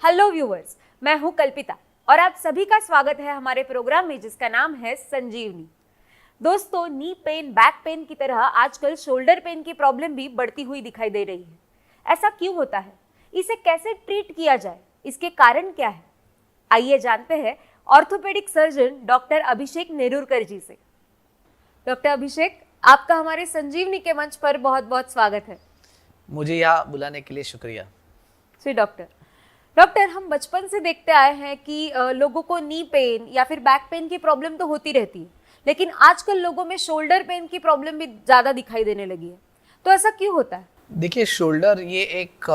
Hello viewers, मैं हूं कल्पिता और आप सभी का स्वागत है हमारे प्रोग्राम में जिसका नाम है संजीवनी। दोस्तों, नी पेन, बैक पेन की तरह आजकल शोल्डर पेन की प्रॉब्लम भी बढ़ती हुई दिखाई दे रही है। ऐसा क्यों होता है? इसे कैसे ट्रीट किया जाए? इसके कारण क्या है? आइए जानते हैं ऑर्थोपेडिक सर्जन डॉक्टर अभिषेक नेरुरकर जी से। डॉक्टर अभिषेक, आपका हमारे संजीवनी के मंच पर बहुत बहुत स्वागत है। मुझे यहाँ बुलाने के लिए शुक्रिया। जी डॉक्टर, हम बचपन से देखते आए हैं कि लोगों को नी पेन या फिर बैक पेन की प्रॉब्लम तो होती रहती है, लेकिन आजकल लोगों में शोल्डर पेन की प्रॉब्लम भी ज़्यादा दिखाई देने लगी है। तो ऐसा क्यों होता है? देखिए, शोल्डर ये एक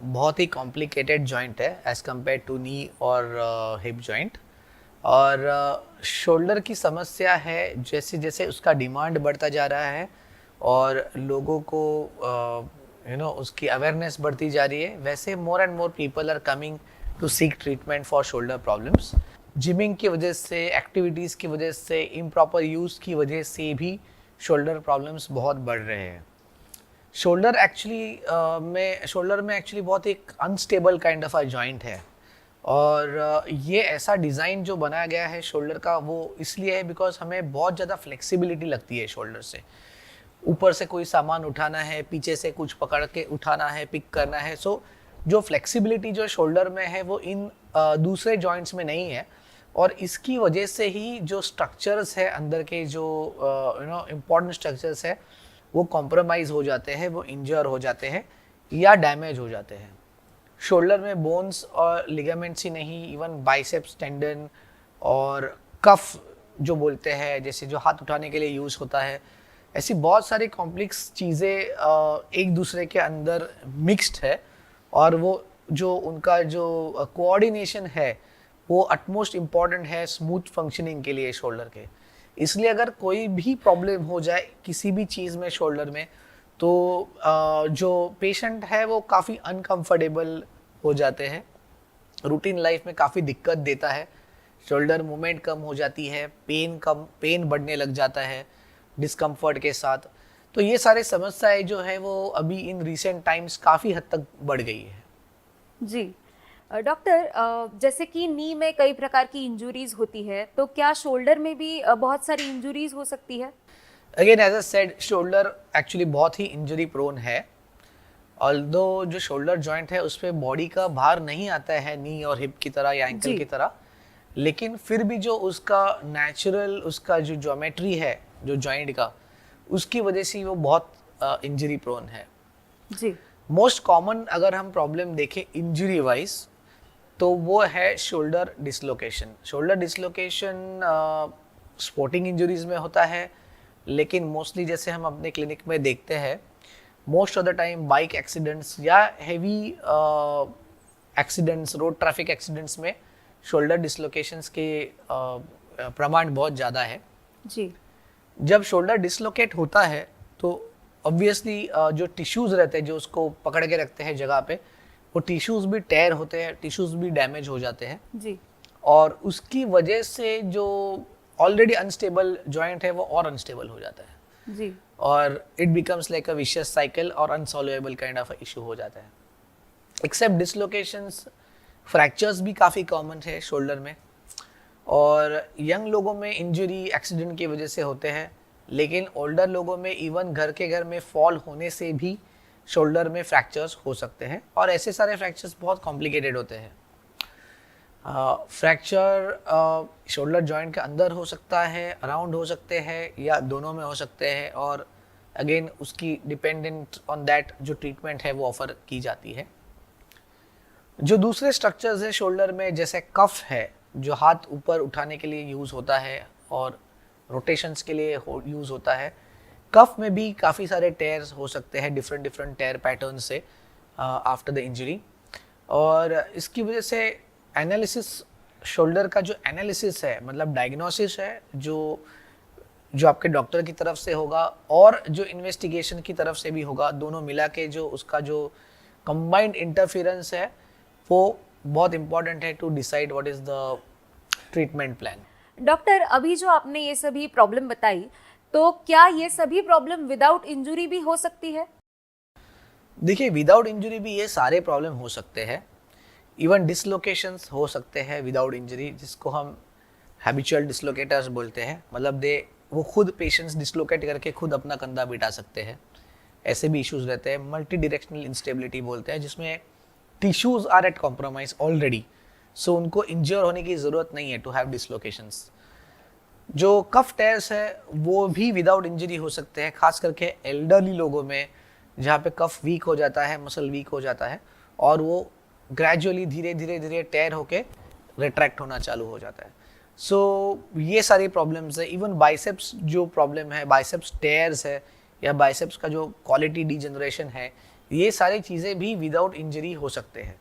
बहुत ही कॉम्प्लिकेटेड जॉइंट है एज़ कम्पेयर टू नी और हिप जॉइंट। और शोल्डर की समस्या है जैसे जैसे उसका डिमांड बढ़ता जा रहा है और लोगों को उसकी अवेयरनेस बढ़ती जा रही है, वैसे more and more people are coming to seek treatment for shoulder problems. Gymming की वजह से, एक्टिविटीज़ की वजह से, इम्प्रॉपर यूज़ की वजह से भी शोल्डर प्रॉब्लम्स बहुत बढ़ रहे हैं। शोल्डर में एक्चुअली बहुत एक unstable kind of a joint है और ये ऐसा डिज़ाइन जो बनाया गया है शोल्डर का वो इसलिए है बिकॉज हमें बहुत ज़्यादा फ्लेक्सिबिलिटी लगती है शोल्डर से। ऊपर से कोई सामान उठाना है, पीछे से कुछ पकड़ के उठाना है, पिक करना है। सो जो फ्लेक्सिबिलिटी जो शोल्डर में है वो इन दूसरे जॉइंट्स में नहीं है और इसकी वजह से ही जो स्ट्रक्चर्स है अंदर के जो इम्पॉर्टेंट स्ट्रक्चर्स है वो कॉम्प्रोमाइज़ हो जाते हैं, वो इंजर हो जाते हैं या डैमेज हो जाते हैं। शोल्डर में बोन्स और लिगामेंट्स ही नहीं, इवन बाइसेप्स टेंडन और कफ जो बोलते हैं, जैसे जो हाथ उठाने के लिए यूज़ होता है, ऐसी बहुत सारी कॉम्प्लेक्स चीज़ें एक दूसरे के अंदर मिक्स्ड है और वो जो उनका जो कोऑर्डिनेशन है वो अटमोस्ट इम्पॉर्टेंट है स्मूथ फंक्शनिंग के लिए शोल्डर के। इसलिए अगर कोई भी प्रॉब्लम हो जाए किसी भी चीज़ में शोल्डर में तो जो पेशेंट है वो काफ़ी अनकंफर्टेबल हो जाते हैं, रूटीन लाइफ में काफ़ी दिक्कत देता है। शोल्डर मूवमेंट कम हो जाती है, पेन बढ़ने लग जाता है डिस्कम्फर्ट के साथ। तो ये सारे समस्याएं जो है वो अभी इन रिसेंट टाइम्स काफ़ी हद तक बढ़ गई है। जी डॉक्टर, जैसे कि नी में कई प्रकार की इंजुरीज होती है, तो क्या शोल्डर में भी बहुत सारी इंजुरीज हो सकती है? Again as I said, shoulder actually बहुत ही इंजरी प्रोन है। ऑल्दो जो शोल्डर जॉइंट है उस पर बॉडी का भार नहीं आता है नी और हिप की तरह या एंकल की तरह, लेकिन फिर भी जो उसका नेचुरल उसका जो ज्योमेट्री है जो जॉइंट का, उसकी वजह से वो बहुत इंजरी प्रोन है। जी। मोस्ट कॉमन अगर हम प्रॉब्लम देखें इंजरी वाइज तो वो है shoulder dislocation. Shoulder dislocation sporting injuries में होता है, लेकिन मोस्टली जैसे हम अपने क्लिनिक में देखते हैं most of the time bike accidents या heavy accidents, road traffic accidents में शोल्डर डिसलोकेशंस के प्रमाण बहुत ज़्यादा है। जी। जब शोल्डर डिसलोकेट होता है तो ऑब्वियसली जो टिश्यूज़ रहते हैं जो उसको पकड़ के रखते हैं जगह पे, वो टिश्यूज़ भी टेयर होते हैं, टिश्यूज़ भी डैमेज हो जाते हैं। जी। और उसकी वजह से जो ऑलरेडी अनस्टेबल जॉइंट है वो और अनस्टेबल हो जाता है। जी। और it becomes like a vicious cycle और अनसॉल्वेबल काइंड ऑफ इशू हो जाता है। एक्सेप्ट डिसलोकेशंस, फ्रैक्चर्स भी काफ़ी कॉमन है शोल्डर में और यंग लोगों में इंजरी एक्सीडेंट की वजह से होते हैं, लेकिन ओल्डर लोगों में इवन घर में फॉल होने से भी शोल्डर में फ्रैक्चर्स हो सकते हैं और ऐसे सारे फ्रैक्चर्स बहुत कॉम्प्लिकेटेड होते हैं। फ्रैक्चर शोल्डर जॉइंट के अंदर हो सकता है, अराउंड हो सकते हैं या दोनों में हो सकते हैं और अगेन उसकी डिपेंडेंट ऑन दैट जो ट्रीटमेंट है वो ऑफर की जाती है। जो दूसरे स्ट्रक्चर्स है शोल्डर में, जैसे कफ है जो हाथ ऊपर उठाने के लिए यूज़ होता है और रोटेशंस के लिए यूज़ होता है, कफ में भी काफ़ी सारे टेयर्स हो सकते हैं डिफरेंट टेयर पैटर्न से आफ्टर द इंजरी। और इसकी वजह से एनालिसिस, शोल्डर का जो एनालिसिस है मतलब डायग्नोसिस है जो आपके डॉक्टर की तरफ से होगा और जो इन्वेस्टिगेशन की तरफ से भी होगा, दोनों मिला के जो उसका जो कंबाइंड इंटरफेरेंस है वो बहुत इंपॉर्टेंट है to decide what is the treatment plan. Doctor, अभी जो आपने ये सभी प्रॉब्लम बताई, तो क्या ये सभी प्रॉब्लम विदाउट इंजरी भी हो सकती है? देखिए, विदाउट इंजरी भी ये सारे प्रॉब्लम हो सकते हैं। इवन डिसलोकेशंस हो सकते हैं विदाउट इंजरी, जिसको हम हैबिचुअल डिसलोकेटर्स बोलते हैं। मतलब वो खुद पेशेंट्स डिसलोकेट करके खुद अपना कंधा बिठा सकते हैं, ऐसे भी इश्यूज रहते हैं। मल्टी डायरेक्शनल इंस्टेबिलिटी बोलते हैं, जिसमें tissues are at compromise already, so उनको इंजर होने की ज़रूरत नहीं है टू हैव डिसलोकेशंस। जो कफ टेयर्स है वो भी विदाउट इंजरी हो सकते हैं, खास करके एल्डरली लोगों में, जहाँ पे कफ वीक हो जाता है, मसल वीक हो जाता है और वो ग्रेजुअली धीरे धीरे धीरे टेयर होके रिट्रैक्ट होना चालू हो जाता है। सो ये सारी प्रॉब्लम्स है। इवन बाइसेप्स जो प्रॉब्लम है, बाइसेप्स टेयर्स है या बाइसेप्स का जो क्वालिटी डीजनरेशन है, ये सारी चीज़ें भी विदाउट इंजरी हो सकते हैं।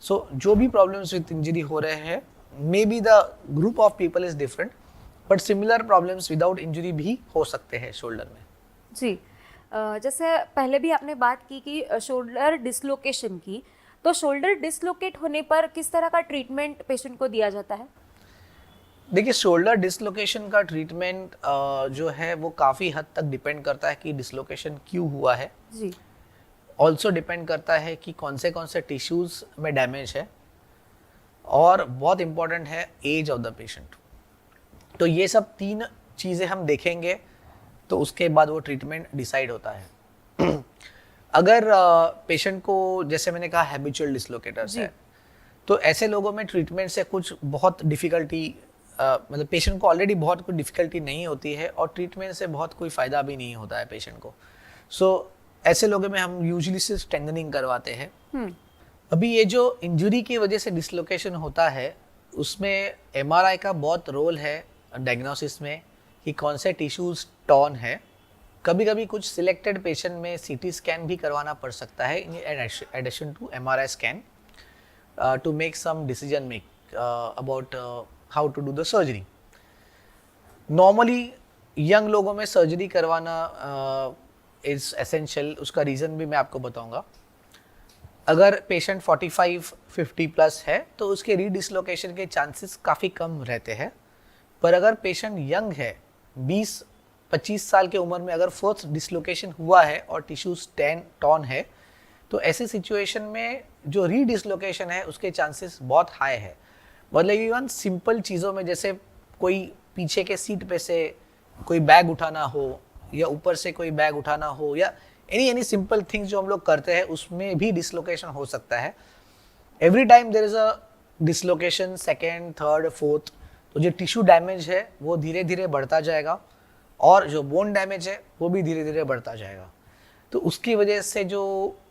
सो जो भी प्रॉब्लम्स विद इंजरी हो रहे हैं, may be the group of people is different, but similar problems without injury भी हो सकते हैं शोल्डर में। जी, जैसे पहले भी आपने बात की कि शोल्डर डिसलोकेशन की, तो शोल्डर डिसलोकेट होने पर किस तरह का ट्रीटमेंट पेशेंट को दिया जाता है? देखिए, शोल्डर डिसलोकेशन का ट्रीटमेंट जो है वो काफ़ी हद तक डिपेंड करता है कि डिसलोकेशन क्यों हुआ है। जी। ऑल्सो डिपेंड करता है कि कौन से टिश्यूज़ में डैमेज है, और बहुत इम्पॉर्टेंट है एज ऑफ द पेशेंट। तो ये सब 3 चीज़ें हम देखेंगे तो उसके बाद वो ट्रीटमेंट डिसाइड होता है। अगर पेशेंट को, जैसे मैंने कहा, हैबिचुअल डिसलोकेटर्स है, तो ऐसे लोगों में ट्रीटमेंट से कुछ बहुत डिफ़िकल्टी, मतलब पेशेंट को ऑलरेडी बहुत कोई डिफ़िकल्टी नहीं होती है और ट्रीटमेंट से बहुत कोई फ़ायदा भी नहीं होता है पेशेंट को। सो ऐसे लोगों में हम यूजुअली सिर्फ स्ट्रेंथनिंग करवाते हैं। अभी ये जो इंजरी की वजह से डिसलोकेशन होता है, उसमें एमआरआई का बहुत रोल है डायग्नोसिस में कि कौन से टिश्यूज़ टॉर्न है। कभी कभी कुछ सिलेक्टेड पेशेंट में सीटी स्कैन भी करवाना पड़ सकता है in addition to MRI scan, to make some decision make about how to do the surgery. Normally young लोगों में सर्जरी करवाना इज़ एसेंशियल। उसका रीज़न भी मैं आपको बताऊंगा। अगर पेशेंट 45-50 प्लस है तो उसके रीडिसलोकेशन के चांसेस काफ़ी कम रहते हैं, पर अगर पेशेंट यंग है, 20-25 साल के उम्र में, अगर फर्स्ट डिसलोकेशन हुआ है और टिश्यूज टॉर्न है, तो ऐसे सिचुएशन में जो रीडिसलोकेशन है उसके चांसेस बहुत हाई है। मतलब इवन सिंपल चीज़ों में, जैसे कोई पीछे के सीट पे से कोई बैग उठाना हो या ऊपर से कोई बैग उठाना हो, या एनी सिंपल थिंग्स जो हम लोग करते हैं, उसमें भी डिसलोकेशन हो सकता है। Every time there is a dislocation, second, third, fourth, तो जो टिश्यू डैमेज है वो धीरे धीरे बढ़ता जाएगा और जो बोन डैमेज है वो भी धीरे धीरे बढ़ता जाएगा। तो उसकी वजह से जो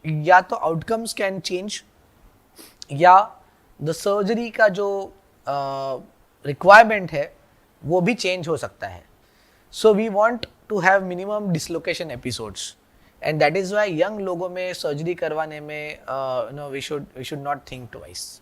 या तो आउटकम्स कैन चेंज, या द सर्जरी का जो रिक्वायरमेंट है वो भी चेंज हो सकता है। So we want to have minimum dislocation episodes, and that is why young लोगों में सर्जरी करवाने में we should not think twice.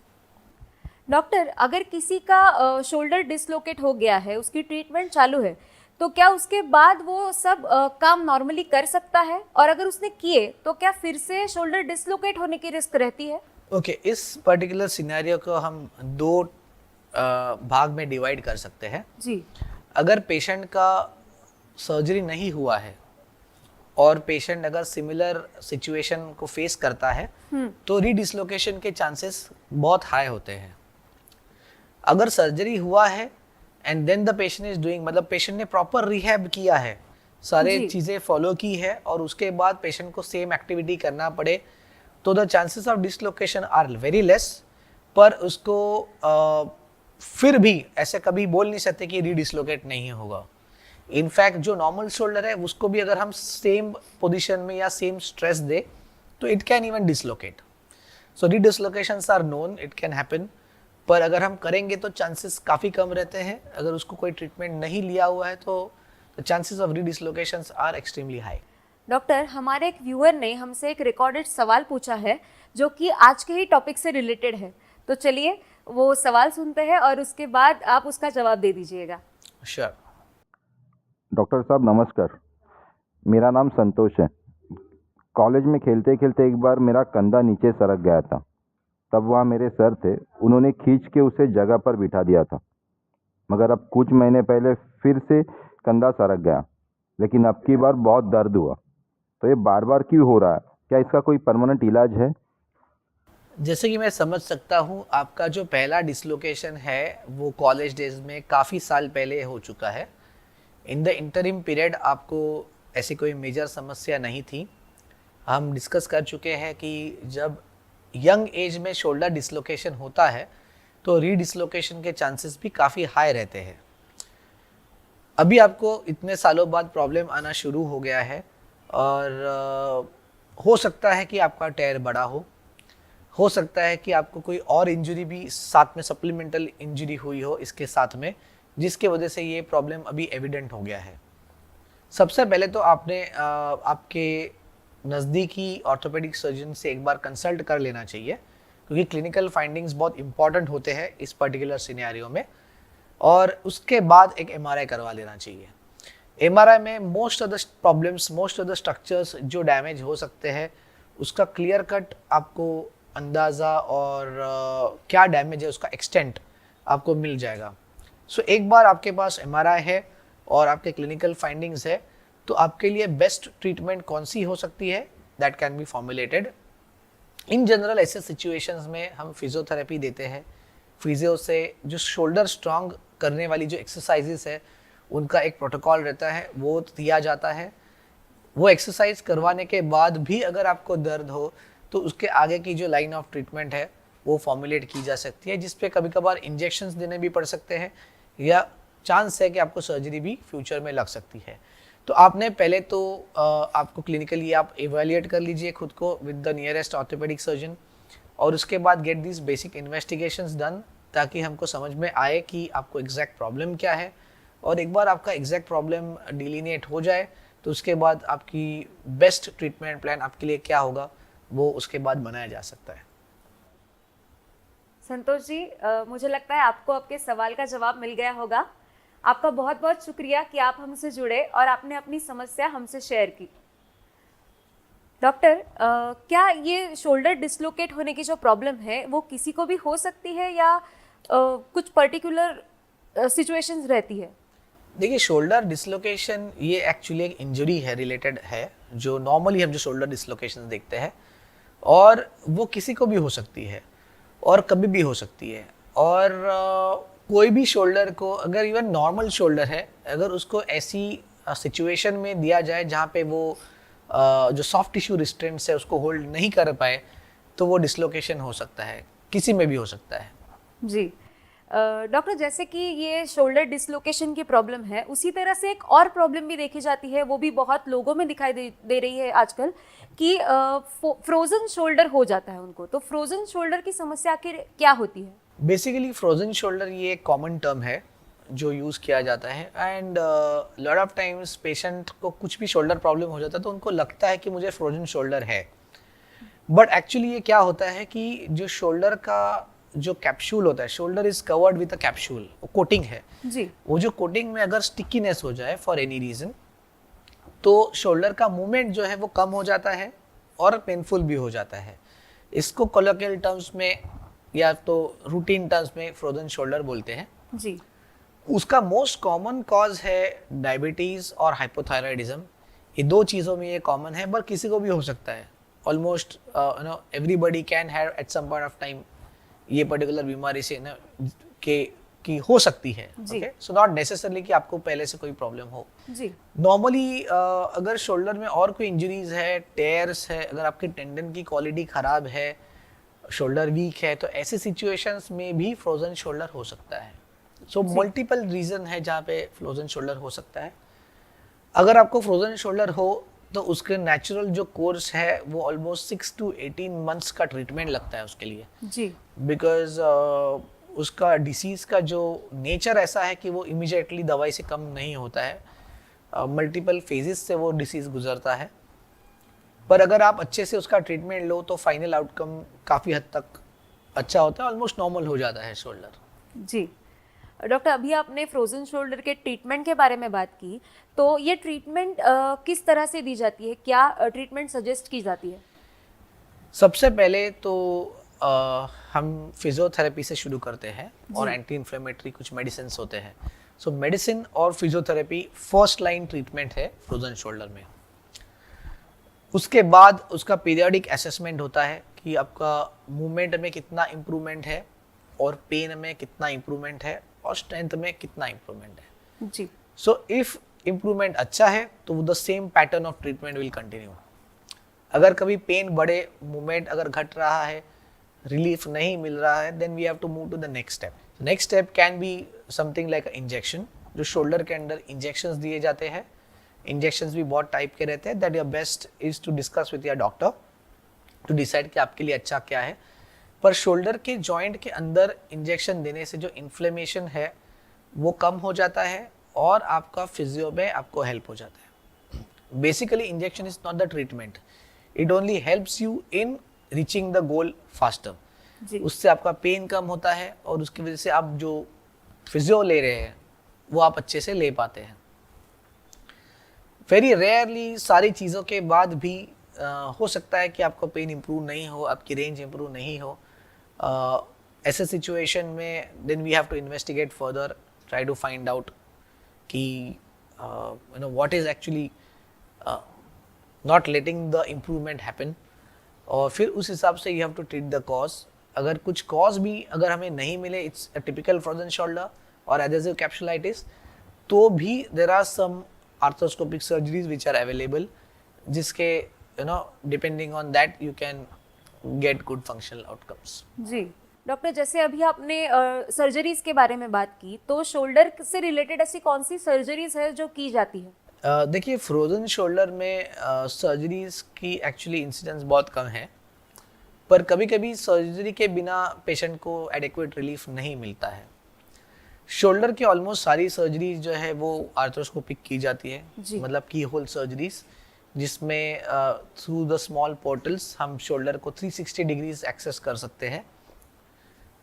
Doctor, अगर किसी का शोल्डर डिसलोकेट हो गया है, उसकी ट्रीटमेंट चालू है, तो क्या उसके बाद वो सब काम नॉर्मली कर सकता है? और अगर उसने किए तो क्या फिर से शोल्डर डिसलोकेट होने की रिस्क रहती है? ओके, इस पर्टिकुलर सिनेरियो को हम 2 भाग में डिवाइड कर सकते हैं। जी। अगर पेशेंट का सर्जरी नहीं हुआ है और पेशेंट अगर सिमिलर सिचुएशन को फेस करता है, तो रीडिसलोकेशन के चांसेस बहुत हाई होते हैं। अगर सर्जरी हुआ है and then the patient is doing, मतलब पेशेंट ने प्रॉपर रिहैब किया है, सारे चीज़ें फॉलो की है, और उसके बाद पेशेंट को सेम एक्टिविटी करना पड़े, तो the chances of dislocation are very less. पर उसको फिर भी ऐसे कभी बोल नहीं सकते कि रीडिसलोकेट नहीं होगा। इनफैक्ट जो नॉर्मल शोल्डर है उसको भी अगर हम सेम पोजीशन में या सेम स्ट्रेस दे तो it can even dislocate. So redislocations are known, it can happen, पर अगर हम करेंगे तो चांसेस काफ़ी कम रहते हैं। अगर उसको कोई ट्रीटमेंट नहीं लिया हुआ है तो the chances of redislocations are extremely high. Doctor, हमारे एक व्यूअर ने हमसे एक रिकॉर्डेड सवाल पूछा है जो कि आज के ही टॉपिक से रिलेटेड है, तो चलिए वो सवाल सुनते हैं और उसके बाद आप उसका जवाब दे दीजिएगा। श्योर। डॉक्टर साहब नमस्कार, मेरा नाम संतोष है। कॉलेज में खेलते खेलते एक बार मेरा कंधा नीचे सरक गया था। तब वहाँ मेरे सर थे, उन्होंने खींच के उसे जगह पर बिठा दिया था। मगर अब कुछ महीने पहले फिर से कंधा सरक गया, लेकिन अब की बार बहुत दर्द हुआ। तो ये बार बार क्यों हो रहा है? क्या इसका कोई परमानेंट इलाज है? जैसे कि मैं समझ सकता हूँ, आपका जो पहला डिसलोकेशन है वो कॉलेज डेज में काफ़ी साल पहले हो चुका है। इन द इंटरिम पीरियड आपको ऐसी कोई मेजर समस्या नहीं थी। हम डिस्कस कर चुके हैं कि जब यंग एज में शोल्डर डिसलोकेशन होता है तो रीडिसलोकेशन के चांसेस भी काफ़ी हाई रहते हैं। अभी आपको इतने सालों बाद प्रॉब्लम आना शुरू हो गया है और हो सकता है कि आपका टेयर बड़ा हो सकता है कि आपको कोई और इंजरी भी साथ में सप्लीमेंटल इंजरी हुई हो इसके साथ में, जिसके वजह से ये प्रॉब्लम अभी एविडेंट हो गया है। सबसे पहले तो आपने आपके नज़दीकी ऑर्थोपेडिक सर्जन से एक बार कंसल्ट कर लेना चाहिए, क्योंकि क्लिनिकल फाइंडिंग्स बहुत इंपॉर्टेंट होते हैं इस पर्टिकुलर सिनेरियो में। और उसके बाद एक एमआरआई करवा लेना चाहिए। एमआरआई में most of the problems, most of the structures जो डैमेज हो सकते हैं उसका क्लियर कट आपको अंदाज़ा और क्या डैमेज है उसका एक्सटेंट आपको मिल जाएगा। सो एक बार आपके पास एमआरआई है और आपके क्लिनिकल फाइंडिंग्स है तो आपके लिए बेस्ट ट्रीटमेंट कौन सी हो सकती है, that can be formulated. In general ऐसे सिचुएशंस में हम फिजियोथेरेपी देते हैं। फिजियो से जो शोल्डर स्ट्रांग करने वाली जो एक्सरसाइजेस है उनका एक प्रोटोकॉल रहता है, वो दिया जाता है। वो एक्सरसाइज करवाने के बाद भी अगर आपको दर्द हो तो उसके आगे की जो लाइन ऑफ ट्रीटमेंट है वो फॉर्मुलेट की जा सकती है, जिस पे कभी कभार इंजेक्शंस देने भी पड़ सकते हैं या चांस है कि आपको सर्जरी भी फ्यूचर में लग सकती है। तो आपने पहले तो आपको क्लिनिकली आप एवेल्युएट कर लीजिए खुद को with the nearest orthopaedic surgeon, और उसके बाद get this basic investigations done, ताकि हमको समझ में आए कि आपको एग्जैक्ट प्रॉब्लम क्या है। और एक बार आपका एग्जैक्ट प्रॉब्लम डिलीनिएट हो जाए तो उसके बाद आपकी बेस्ट ट्रीटमेंट प्लान आपके लिए क्या होगा वो उसके बाद बनाया जा सकता है। संतोष जी, मुझे लगता है आपको आपके सवाल का जवाब मिल गया होगा। आपका बहुत बहुत शुक्रिया कि आप हमसे जुड़े और आपने अपनी समस्या हमसे शेयर की। डॉक्टर, क्या ये शोल्डर डिसलोकेट होने की जो प्रॉब्लम है वो किसी को भी हो सकती है या कुछ पर्टिकुलर सिचुएशंस रहती है? देखिए, शोल्डर डिसलोकेशन ये एक्चुअली एक इंजरी है, रिलेटेड है, जो नॉर्मली हम जो शोल्डर डिसलोकेशन देखते हैं, और वो किसी को भी हो सकती है और कभी भी हो सकती है। और कोई भी शोल्डर को, अगर इवन नॉर्मल शोल्डर है, अगर उसको ऐसी सिचुएशन में दिया जाए जहाँ पे वो जो सॉफ्ट टिश्यू रिस्ट्रेंट्स है उसको होल्ड नहीं कर पाए तो वो डिसलोकेशन हो सकता है, किसी में भी हो सकता है। जी डॉक्टर, जैसे कि ये शोल्डर डिसलोकेशन की प्रॉब्लम है, उसी तरह से एक और प्रॉब्लम भी देखी जाती है, वो भी बहुत लोगों में दिखाई दे रही है आजकल, कि फ्रोजन शोल्डर हो जाता है उनको। तो फ्रोजन शोल्डर की समस्या आखिर क्या होती है? बेसिकली फ्रोजन शोल्डर ये एक कॉमन टर्म है जो यूज़ किया जाता है, and lot of times patient को कुछ भी शोल्डर प्रॉब्लम हो जाता है तो उनको लगता है कि मुझे फ्रोजन शोल्डर है, बट एक्चुअली ये क्या होता है कि जो शोल्डर का जो कैप्सूल होता है, shoulder is covered with a capsule, coating है जी। वो जो कोटिंग में अगर स्टिकीनेस हो जाए फॉर एनी रीजन तो शोल्डर का मूवमेंट जो है वो कम हो जाता है और पेनफुल भी हो जाता है। इसको कोलोकियल टर्म्स में या तो रूटीन टर्म्स में फ्रोजन शोल्डर बोलते हैं। जी। उसका मोस्ट कॉमन कॉज है डायबिटीज़ और हाइपोथायराइडिज्म। ये दो चीज़ों में ये कॉमन है, पर किसी को भी हो सकता है। Almost everybody can have at some point of time ये पर्टिकुलर बीमारी से ना की हो सकती है। ओके, सो नॉट नेसेसरली कि आपको पहले से कोई प्रॉब्लम हो। जी। नॉर्मली अगर शोल्डर में और कोई इंजरीज है, टेयर्स है, अगर आपके टेंडन की क्वालिटी खराब है, शोल्डर वीक है, तो ऐसे सिचुएशंस में भी फ्रोजन शोल्डर हो सकता है। सो मल्टीपल रीजन है जहाँ पे फ्रोजन शोल्डर हो सकता है। अगर आपको फ्रोजन शोल्डर हो तो उसके नेचुरल जो कोर्स है वो ऑलमोस्ट 6 to 18 मंथ्स का ट्रीटमेंट लगता है उसके लिए। जी। बिकॉज उसका डिसीज़ का जो नेचर ऐसा है कि वो इमीडिएटली दवाई से कम नहीं होता है, मल्टीपल फेजेस से वो डिसीज़ गुजरता है। पर अगर आप अच्छे से उसका ट्रीटमेंट लो तो फाइनल आउटकम काफ़ी हद तक अच्छा होता है, ऑलमोस्ट नॉर्मल हो जाता है शोल्डर। जी डॉक्टर, अभी आपने फ्रोजन शोल्डर के ट्रीटमेंट के बारे में बात की, तो ये ट्रीटमेंट किस तरह से दी जाती है? क्या ट्रीटमेंट सजेस्ट की जाती है? सबसे पहले तो हम फिजियोथेरेपी से शुरू करते हैं और एंटी इन्फ्लेमेटरी कुछ मेडिसिन होते हैं। सो मेडिसिन और फिजियोथेरेपी फर्स्ट लाइन ट्रीटमेंट है फ्रोजन शोल्डर में। उसके बाद उसका पीरियडिक असेसमेंट होता है कि कि आपका मूवमेंट में कितना इम्प्रूवमेंट है और पेन में कितना इम्प्रूवमेंट है और स्ट्रेंथ में कितना इम्प्रूवमेंट है। जी। सो इफ इम्प्रूवमेंट अच्छा है तो the same pattern of treatment will continue. अगर कभी पेन बढ़े, मूवमेंट अगर घट रहा है, रिलीफ नहीं मिल रहा है, then we have to move to the next step. Next step can be something like injection, जो शोल्डर के अंदर इंजेक्शंस दिए जाते हैं। इंजेक्शंस भी बहुत टाइप के रहते हैं, that your best is to discuss with your doctor to decide कि आपके लिए अच्छा क्या है। पर शोल्डर के जॉइंट के अंदर इंजेक्शन देने से जो इन्फ्लेमेशन है वो कम हो जाता है और आपका फिजियो में आपको हेल्प हो जाता है। Basically injection is not the treatment, it only helps you in reaching the goal faster. जी। उससे आपका पेन कम होता है और उसकी वजह से आप जो फिजियो ले रहे हैं वो आप अच्छे से ले पाते हैं। वेरी रेयरली सारी चीज़ों के बाद भी हो सकता है कि आपका पेन इम्प्रूव नहीं हो, आपकी रेंज इम्प्रूव नहीं हो। ऐसे सिचुएशन में then we have to investigate further, try to find out कि you know what is actually not letting the improvement happen, और फिर उस हिसाब से you have to treat the cause. अगर कुछ कॉज भी अगर हमें नहीं मिले, it's a typical frozen shoulder और एडेसिव कैप्सुलाइटिस, तो भी there are some arthroscopic surgeries which are available, जिसके you know depending on that you can get good functional outcomes. जी डॉक्टर, जैसे अभी आपने सर्जरीज के बारे में बात की, तो शोल्डर से रिलेटेड ऐसी कौन सी सर्जरीज है जो की जाती है? देखिए, फ्रोजन शोल्डर में सर्जरीज की एक्चुअली इंसिडेंस बहुत कम है, पर कभी कभी सर्जरी के बिना पेशेंट को एडिक्वेट रिलीफ नहीं मिलता है। शोल्डर की ऑलमोस्ट सारी सर्जरीज जो है वो आर्थ्रोस्कोपिक की जाती है, मतलब की होल सर्जरीज, जिसमें थ्रू द स्मॉल पोर्टल्स हम शोल्डर को 360 डिग्रीज एक्सेस कर सकते हैं।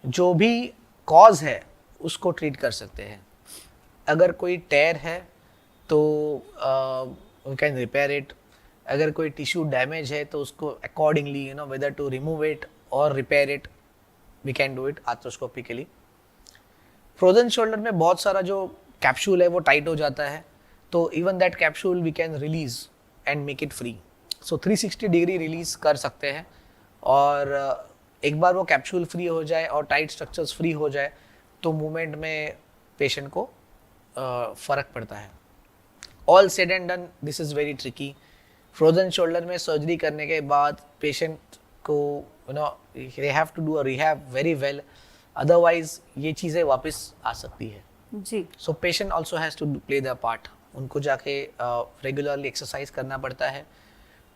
जो भी कॉज है उसको ट्रीट कर सकते हैं। अगर कोई टेयर है तो वी कैन रिपेयर इट। अगर कोई टिश्यू डैमेज है तो उसको accordingly you know whether to remove it और repair it, we can do it arthroscopically. Frozen shoulder में बहुत सारा जो कैप्सूल है वो टाइट हो जाता है, तो even that capsule we can release and make it free. So 360 degree release कर सकते हैं, और एक बार वो कैप्सूल फ्री हो जाए और टाइट स्ट्रक्चर्स फ्री हो जाए तो मूवमेंट में पेशेंट को फ़र्क पड़ता है। All said and done, this is very tricky. Frozen shoulder में सर्जरी करने के बाद पेशेंट को you know they have to do a rehab very well, otherwise ये चीज़ें वापस आ सकती है। जी। So patient also has to play the part. उनको जाके रेगुलरली एक्सरसाइज करना पड़ता है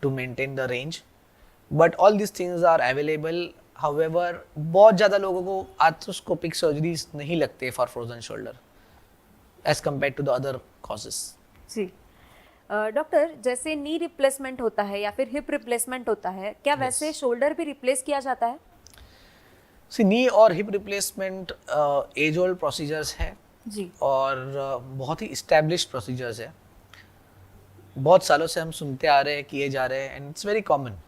to maintain the range, but all this things are available. However बहुत ज़्यादा लोगों को आर्थ्रोस्कोपिक सर्जरीज नहीं लगते for frozen shoulder as compare to the other causes. जी डॉक्टर, जैसे नी रिप्लेसमेंट होता है या फिर हिप रिप्लेसमेंट होता है, क्या वैसे शोल्डर भी रिप्लेस किया जाता है? सी, नी और hip replacement as old procedures है जी। और बहुत ही इस्टेब्लिश्ड प्रोसीजर्स है। बहुत सालों से हम सुनते आ रहे हैं, किए जा रहे हैं, and it's very common.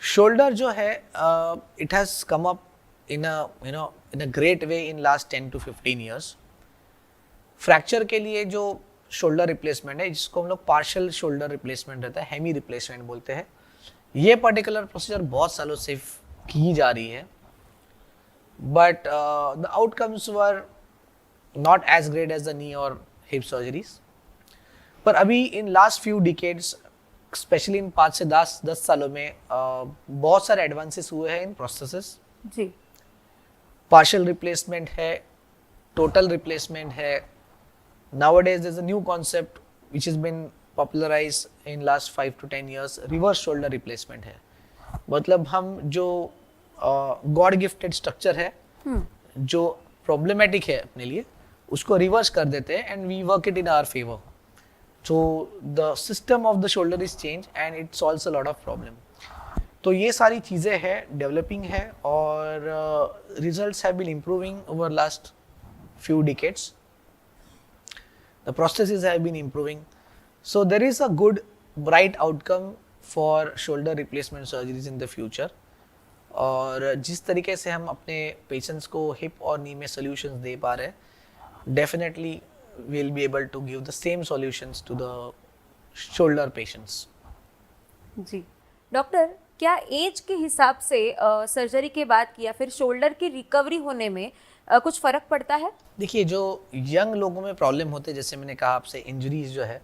Shoulder जो है it has come up in a great way in last 10 to 15 years. Fracture के लिए जो शोल्डर रिप्लेसमेंट है, जिसको हम लोग पार्शियल शोल्डर रिप्लेसमेंट रहता है, हेमी रिप्लेसमेंट बोलते हैं, ये पर्टिकुलर प्रोसीजर बहुत सालों से की जा रही है, but the outcomes were not as great as the knee और हिप सर्जरीज। पर अभी in last few decades, especially in 5 से 10 सालों में बहुत सारे एडवांसेस हुए हैं इन प्रोसेसेस। जी। पार्शियल रिप्लेसमेंट है, टोटल रिप्लेसमेंट है। Nowadays there's a new concept which has been popularized in last 5 to 10 years, reverse shoulder replacement है। मतलब हम जो गॉड गिफ्टेड स्ट्रक्चर है, जो प्रॉब्लमेटिक है अपने लिए, उसको रिवर्स कर देते हैं and we work it in our favour. So the system of the shoulder is change and it solves a lot of problem. तो ये सारी चीज़ें हैं, डेवलपिंग है, और results have been improving over last few decades. The processes have been improving, so there is a good bright outcome for shoulder replacement surgeries in the future। और जिस तरीके से हम अपने पेशेंट्स को हिप और नी में solutions दे पा रहे हैं, definitely we'll be able to give the same solutions to the shoulder patients। जी डॉक्टर, क्या एज के हिसाब से सर्जरी के बाद की या फिर शोल्डर की रिकवरी होने में कुछ फर्क पड़ता है? देखिए, जो यंग लोगों में प्रॉब्लम होते हैं, जैसे मैंने कहा आपसे, इंजरीज जो है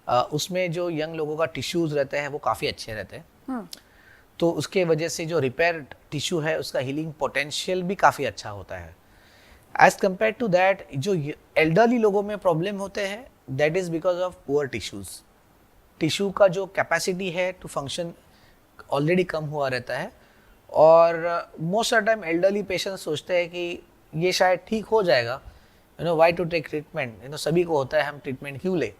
उसमें जो यंग लोगों का टिश्यूज रहते हैं वो काफ़ी अच्छे रहते हैं। तो उसके वजह से जो रिपेयर टिश्यू है उसका हीलिंग पोटेंशियल भी काफ़ी अच्छा होता है। एज कम्पेयर टू दैट, जो एल्डरली लोगों में प्रॉब्लम होते हैं, that is because of poor tissues. Tissue का जो कैपेसिटी है टू फंक्शन ऑलरेडी कम हुआ रहता है, और most of time elderly patients सोचते हैं कि ये शायद ठीक हो जाएगा, व्हाई टू टेक ट्रीटमेंट, सभी को होता है, हम ट्रीटमेंट क्यों ले।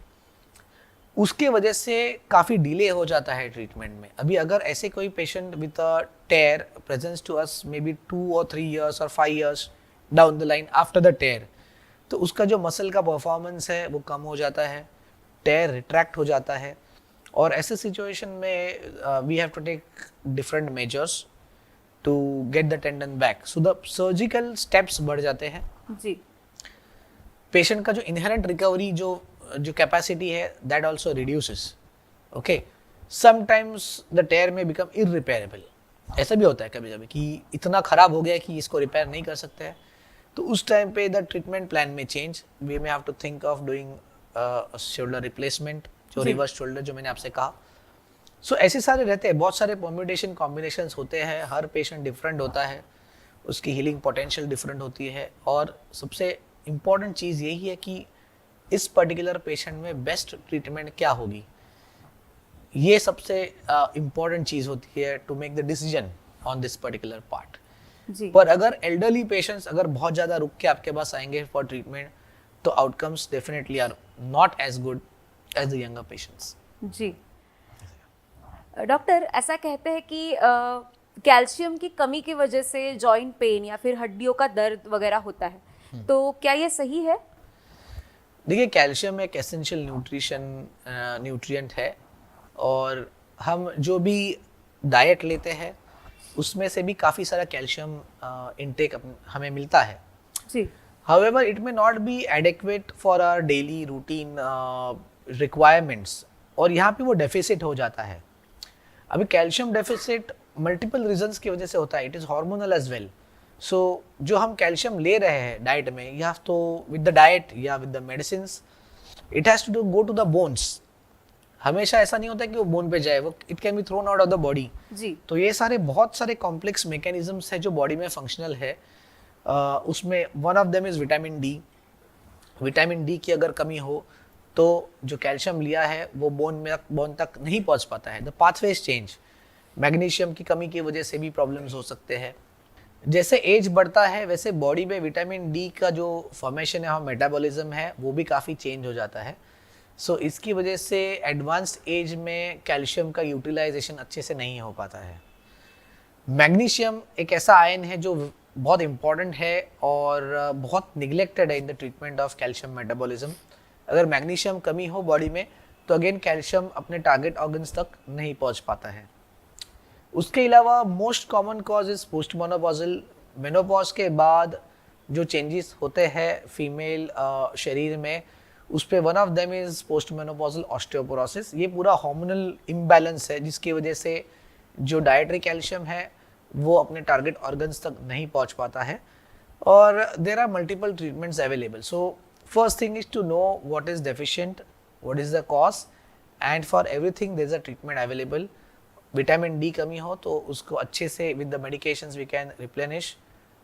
उसके वजह से काफ़ी डिले हो जाता है ट्रीटमेंट में। अभी अगर ऐसे कोई patient with a tear presents to us maybe 2 or 3 years और 5 years down the line after the tear, तो उसका जो मसल का परफॉर्मेंस है वो कम हो जाता है, टेयर रिट्रैक्ट हो जाता है, और ऐसे सिचुएशन में we have to take different measures to get the tendon back. So the surgical steps बढ़ जाते हैं जी। पेशेंट का जो इनहेरेंट रिकवरी जो कैपेसिटी है that also reduces. Okay, sometimes the tear may become irreparable. ऐसा भी होता है कभी कभी कि इतना खराब हो गया कि इसको रिपेयर नहीं कर सकते हैं, तो उस टाइम पे द ट्रीटमेंट प्लान में change, we may have to think of doing shoulder replacement, जो रिवर्स शोल्डर जो मैंने आपसे कहा। सो ऐसे सारे रहते हैं, बहुत सारे परम्यूटेशन कॉम्बिनेशंस होते हैं, हर पेशेंट डिफरेंट होता है, उसकी हीलिंग पोटेंशियल डिफरेंट होती है, और सबसे इम्पॉर्टेंट चीज़ यही है कि इस पर्टिकुलर पेशेंट में बेस्ट ट्रीटमेंट क्या होगी, ये सबसे इम्पॉर्टेंट चीज़ होती है to make the decision on this particular part. जी। पर अगर एल्डरली पेशेंट्स अगर बहुत ज़्यादा रुक के आपके पास आएंगे फॉर ट्रीटमेंट, तो outcomes definitely are not as good as the younger patients. जी। डॉक्टर, ऐसा कहते हैं कि कैल्शियम की कमी की वजह से जॉइंट पेन या फिर हड्डियों का दर्द वगैरह होता है, तो क्या ये सही है? देखिए, कैल्शियम एक एसेंशियल न्यूट्रिएंट है, और हम जो भी डाइट लेते हैं उसमें से भी काफ़ी सारा कैल्शियम इनटेक हमें मिलता है। जी। However, it may not be adequate for our daily routine requirements, और यहाँ पे वो डेफिसिट हो जाता है। अभी कैल्शियम डेफिसिट मल्टीपल रीजंस की वजह से होता है, it is hormonal as well. So जो हम कैल्शियम ले रहे हैं डाइट में, या तो विद द डाइट या with the medicine, it has to go to the bones. हमेशा ऐसा नहीं होता कि वो बोन पे जाए, वो it can be thrown out of the body. जी। तो ये सारे बहुत सारे कॉम्प्लेक्स मैकेनिज्म्स है जो बॉडी में फंक्शनल है। उसमें one of them is vitamin D. Vitamin D की अगर कमी हो तो जो कैल्शियम लिया है वो बोन तक नहीं पहुंच पाता है, द पाथवेज चेंज। मैग्नीशियम की कमी की वजह से भी प्रॉब्लम्स हो सकते हैं। जैसे एज बढ़ता है वैसे बॉडी में विटामिन डी का जो फॉर्मेशन है, मेटाबॉलिज्म है, वो भी काफ़ी चेंज हो जाता है। सो इसकी वजह से एडवांस्ड एज में कैल्शियम का यूटिलाइजेशन अच्छे से नहीं हो पाता है। मैग्नीशियम एक ऐसा आयन है जो बहुत इम्पॉर्टेंट है और बहुत निगलेक्टेड है in the treatment of calcium metabolism. अगर मैग्नीशियम कमी हो बॉडी में तो अगेन कैल्शियम अपने टारगेट ऑर्गन्स तक नहीं पहुंच पाता है। उसके अलावा most common cause is post menopausal. Menopause के बाद जो चेंजेस होते हैं फीमेल शरीर में, उस पर one of them is post menopausal osteoporosis. ये पूरा हार्मोनल इम्बैलेंस है जिसकी वजह से जो डाइटरी कैल्शियम है वो अपने टारगेट ऑर्गन्स तक नहीं पहुंच पाता है, और there are multiple treatments available. So first thing is to know what is deficient, what is the cause, and for everything there is a treatment available. Vitamin D कमी हो तो उसको अच्छे से with the medications we can replenish.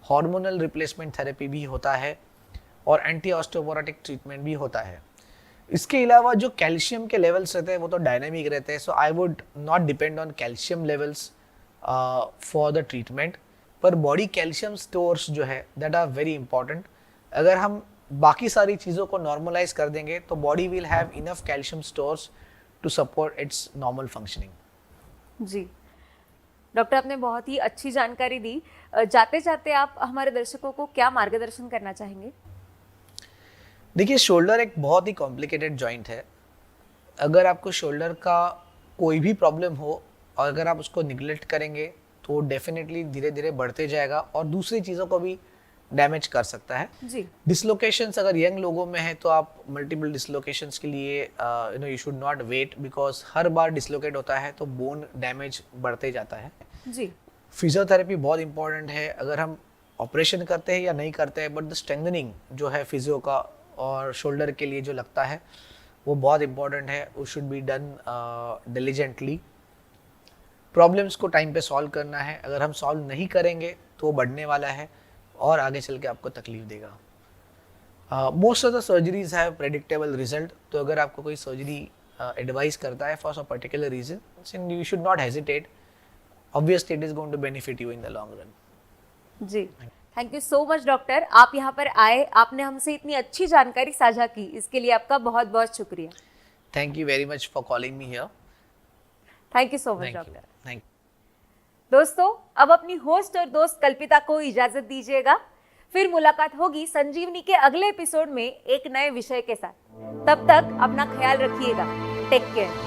Hormonal replacement therapy भी होता है और एंटी ऑस्टियोपोरोटिक ट्रीटमेंट भी होता है। इसके अलावा जो कैल्शियम के लेवल्स रहते हैं वो तो डायनामिक रहते हैं, so I would not depend on calcium levels for the treatment. पर बॉडी कैल्शियम स्टोर्स जो है दैट आर वेरी इंपॉर्टेंट। अगर हम बाकी सारी चीज़ों को नॉर्मलाइज कर देंगे तो body will have enough calcium stores to support its normal functioning. जी डॉक्टर, आपने बहुत ही अच्छी जानकारी दी। जाते जाते आप हमारे दर्शकों को क्या मार्गदर्शन करना चाहेंगे? देखिए, शोल्डर एक बहुत ही कॉम्प्लिकेटेड जॉइंट है। अगर आपको शोल्डर का कोई भी प्रॉब्लम हो और अगर आप उसको निगलेक्ट करेंगे तो डेफिनेटली धीरे धीरे बढ़ते जाएगा और दूसरी चीज़ों को भी डैमेज कर सकता है। जी डिसलोकेशंस अगर यंग लोगों में है तो आप मल्टीपल डिसलोकेशंस के लिए you should not wait, because हर बार डिसलोकेट होता है तो बोन डैमेज बढ़ते जाता है। जी फिजियोथेरेपी बहुत इंपॉर्टेंट है, अगर हम ऑपरेशन करते हैं या नहीं करते हैं, बट द स्ट्रेंथनिंग जो है फिजियो का और शोल्डर के लिए जो लगता है वो बहुत इंपॉर्टेंट है। वो should be done diligently. Problems को टाइम पे सॉल्व करना है, अगर हम सॉल्व नहीं करेंगे तो वो बढ़ने वाला है और आगे चल के आपको तकलीफ देगा। Most of the surgeries have predictable result, तो अगर आपको कोई सर्जरी एडवाइस करता है for some particular reason, you should not hesitate, obviously it is going to benefit you in the long run. जी thank you so much doctor, आप यहाँ पर आए, आपने हमसे इतनी अच्छी जानकारी साझा की, इसके लिए आपका बहुत बहुत शुक्रिया। Thank you very much for calling me here. Thank you so much thank you doctor. Thank दोस्तों अब अपनी होस्ट और दोस्त कल्पिता को इजाजत दीजिएगा, फिर मुलाकात होगी संजीवनी के अगले एपिसोड में एक नए विषय के साथ। तब तक अपना ख्याल रखिएगा। Take care.